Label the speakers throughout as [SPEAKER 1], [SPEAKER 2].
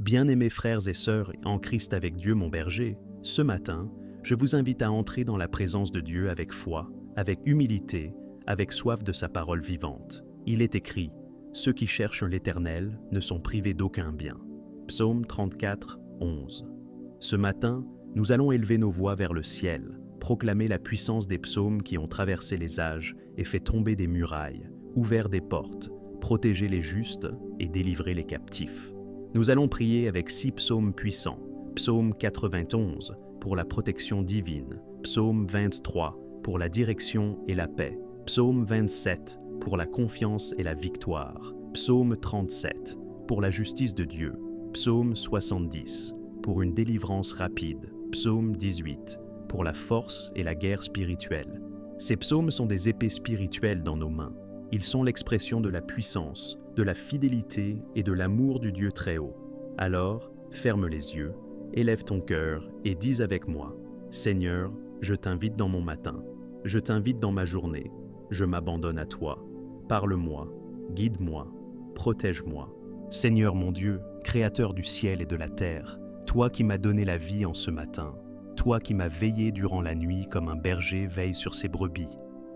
[SPEAKER 1] Bien-aimés frères et sœurs en Christ avec Dieu mon berger, ce matin, je vous invite à entrer dans la présence de Dieu avec foi, avec humilité, avec soif de sa parole vivante. Il est écrit, « Ceux qui cherchent l'Éternel ne sont privés d'aucun bien. » Psaume 34, 11. Ce matin, nous allons élever nos voix vers le ciel, proclamer la puissance des psaumes qui ont traversé les âges et fait tomber des murailles, ouvert des portes, protéger les justes et délivrer les captifs. Nous allons prier avec 6 psaumes puissants. Psaume 91 pour la protection divine, Psaume 23 pour la direction et la paix, Psaume 27 pour la confiance et la victoire, Psaume 37 pour la justice de Dieu, Psaume 70 pour une délivrance rapide, Psaume 18 pour la force et la guerre spirituelle. Ces psaumes sont des épées spirituelles dans nos mains. Ils sont l'expression de la puissance, de la fidélité et de l'amour du Dieu très haut. Alors, ferme les yeux, élève ton cœur et dis avec moi, « Seigneur, je t'invite dans mon matin, je t'invite dans ma journée, je m'abandonne à toi. Parle-moi, guide-moi, protège-moi. Seigneur mon Dieu, Créateur du ciel et de la terre, toi qui m'as donné la vie en ce matin, toi qui m'as veillé durant la nuit comme un berger veille sur ses brebis,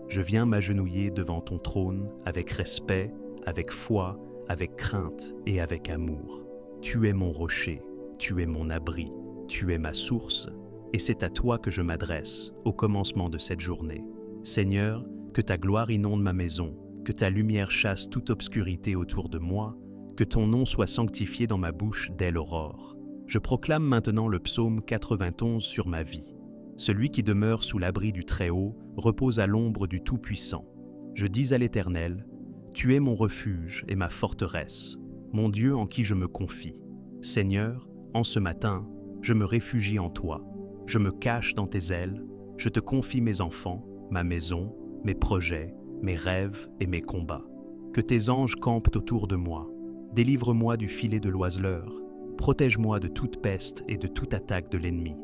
[SPEAKER 1] je viens m'agenouiller devant ton trône avec respect, avec foi, avec crainte et avec amour. Tu es mon rocher, tu es mon abri, tu es ma source, et c'est à toi que je m'adresse au commencement de cette journée. Seigneur, que ta gloire inonde ma maison, que ta lumière chasse toute obscurité autour de moi, que ton nom soit sanctifié dans ma bouche dès l'aurore. Je proclame maintenant le psaume 91 sur ma vie. Celui qui demeure sous l'abri du Très-Haut repose à l'ombre du Tout-Puissant. Je dis à l'Éternel, « Tu es mon refuge et ma forteresse, mon Dieu en qui je me confie. Seigneur, en ce matin, je me réfugie en toi. Je me cache dans tes ailes, je te confie mes enfants, ma maison, mes projets, mes rêves et mes combats. Que tes anges campent autour de moi. Délivre-moi du filet de l'oiseleur. Protège-moi de toute peste et de toute attaque de l'ennemi.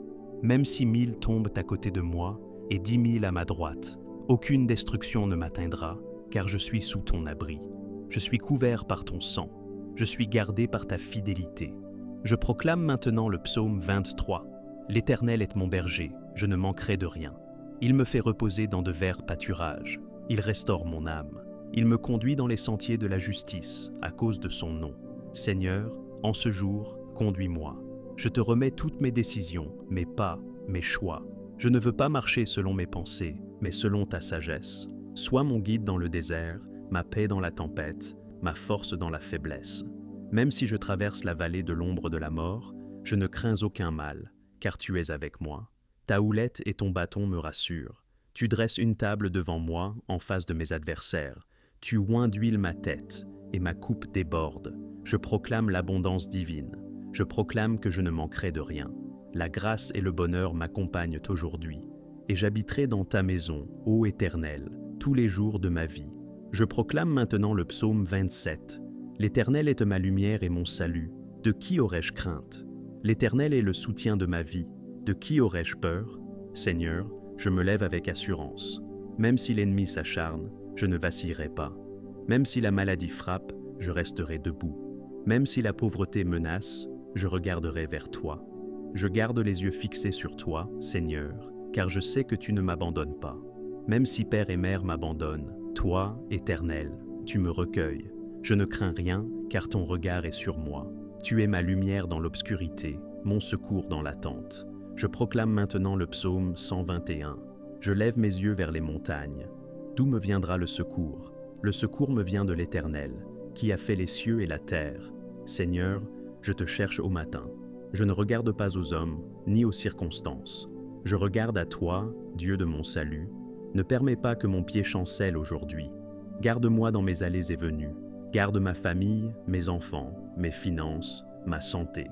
[SPEAKER 1] Même si 1000 tombent à côté de moi et 10 000 à ma droite, aucune destruction ne m'atteindra, car je suis sous ton abri. Je suis couvert par ton sang. Je suis gardé par ta fidélité. Je proclame maintenant le psaume 23. L'Éternel est mon berger, je ne manquerai de rien. Il me fait reposer dans de verts pâturages. Il restaure mon âme. Il me conduit dans les sentiers de la justice, à cause de son nom. Seigneur, en ce jour, conduis-moi. Je te remets toutes mes décisions, mes pas, mes choix. Je ne veux pas marcher selon mes pensées, mais selon ta sagesse. Sois mon guide dans le désert, ma paix dans la tempête, ma force dans la faiblesse. Même si je traverse la vallée de l'ombre de la mort, je ne crains aucun mal, car tu es avec moi. Ta houlette et ton bâton me rassurent. Tu dresses une table devant moi, en face de mes adversaires. Tu oins d'huile ma tête, et ma coupe déborde. Je proclame l'abondance divine. Je proclame que je ne manquerai de rien. La grâce et le bonheur m'accompagnent aujourd'hui, et j'habiterai dans ta maison, ô Éternel, tous les jours de ma vie. Je proclame maintenant le psaume 27. L'Éternel est ma lumière et mon salut. De qui aurais-je crainte? L'Éternel est le soutien de ma vie. De qui aurais-je peur? Seigneur, je me lève avec assurance. Même si l'ennemi s'acharne, je ne vacillerai pas. Même si la maladie frappe, je resterai debout. Même si la pauvreté menace, je regarderai vers toi. Je garde les yeux fixés sur toi, Seigneur, car je sais que tu ne m'abandonnes pas. Même si père et mère m'abandonnent, toi, Éternel, tu me recueilles. Je ne crains rien, car ton regard est sur moi. Tu es ma lumière dans l'obscurité, mon secours dans l'attente. Je proclame maintenant le psaume 121. Je lève mes yeux vers les montagnes. D'où me viendra le secours? Le secours me vient de l'Éternel, qui a fait les cieux et la terre. Seigneur, je te cherche au matin. Je ne regarde pas aux hommes, ni aux circonstances. Je regarde à toi, Dieu de mon salut. Ne permets pas que mon pied chancelle aujourd'hui. Garde-moi dans mes allées et venues. Garde ma famille, mes enfants, mes finances, ma santé.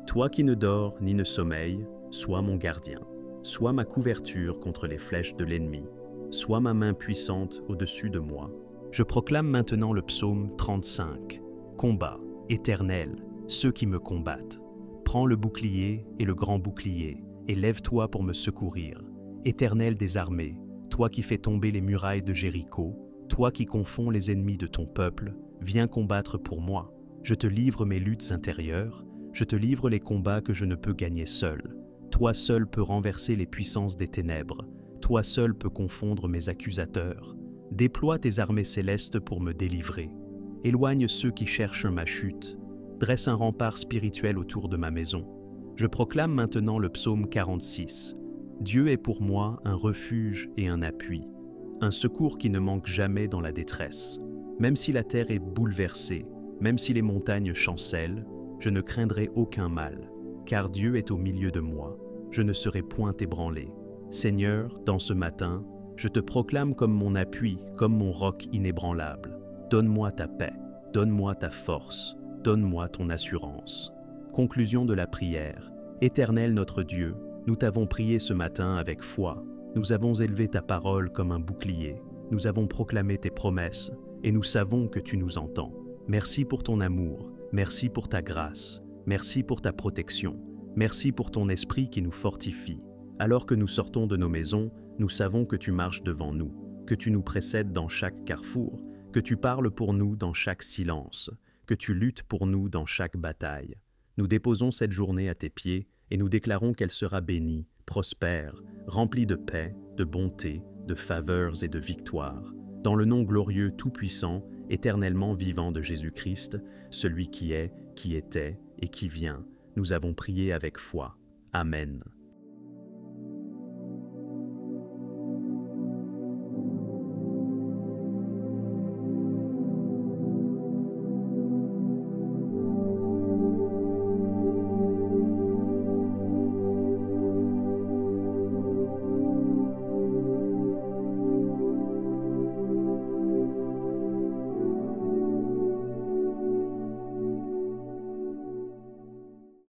[SPEAKER 1] Toi qui ne dors ni ne sommeilles, sois mon gardien. Sois ma couverture contre les flèches de l'ennemi. Sois ma main puissante au-dessus de moi. Je proclame maintenant le psaume 35. Combat, Éternel, ceux qui me combattent. Prends le bouclier et le grand bouclier, et lève-toi pour me secourir. Éternel des armées, toi qui fais tomber les murailles de Jéricho, toi qui confonds les ennemis de ton peuple, viens combattre pour moi. Je te livre mes luttes intérieures, Je te livre les combats que je ne peux gagner seul. Toi seul peux renverser les puissances des ténèbres. Toi seul peux confondre mes accusateurs. Déploie tes armées célestes pour me délivrer. Éloigne ceux qui cherchent ma chute. Dresse un rempart spirituel autour de ma maison. Je proclame maintenant le psaume 46. Dieu est pour moi un refuge et un appui, un secours qui ne manque jamais dans la détresse. Même si la terre est bouleversée, même si les montagnes chancellent, je ne craindrai aucun mal, car Dieu est au milieu de moi. Je ne serai point ébranlé. Seigneur, dans ce matin, je te proclame comme mon appui, comme mon roc inébranlable. Donne-moi ta paix, donne-moi ta force, donne-moi ton assurance. Conclusion de la prière. Éternel notre Dieu, nous t'avons prié ce matin avec foi. Nous avons élevé ta parole comme un bouclier. Nous avons proclamé tes promesses et nous savons que tu nous entends. Merci pour ton amour, merci pour ta grâce, merci pour ta protection, merci pour ton esprit qui nous fortifie. Alors que nous sortons de nos maisons, nous savons que tu marches devant nous, que tu nous précèdes dans chaque carrefour, que tu parles pour nous dans chaque silence, que tu luttes pour nous dans chaque bataille. Nous déposons cette journée à tes pieds et nous déclarons qu'elle sera bénie, prospère, remplie de paix, de bonté, de faveurs et de victoire. Dans le nom glorieux, tout-puissant, éternellement vivant de Jésus-Christ, celui qui est, qui était et qui vient, nous avons prié avec foi. Amen.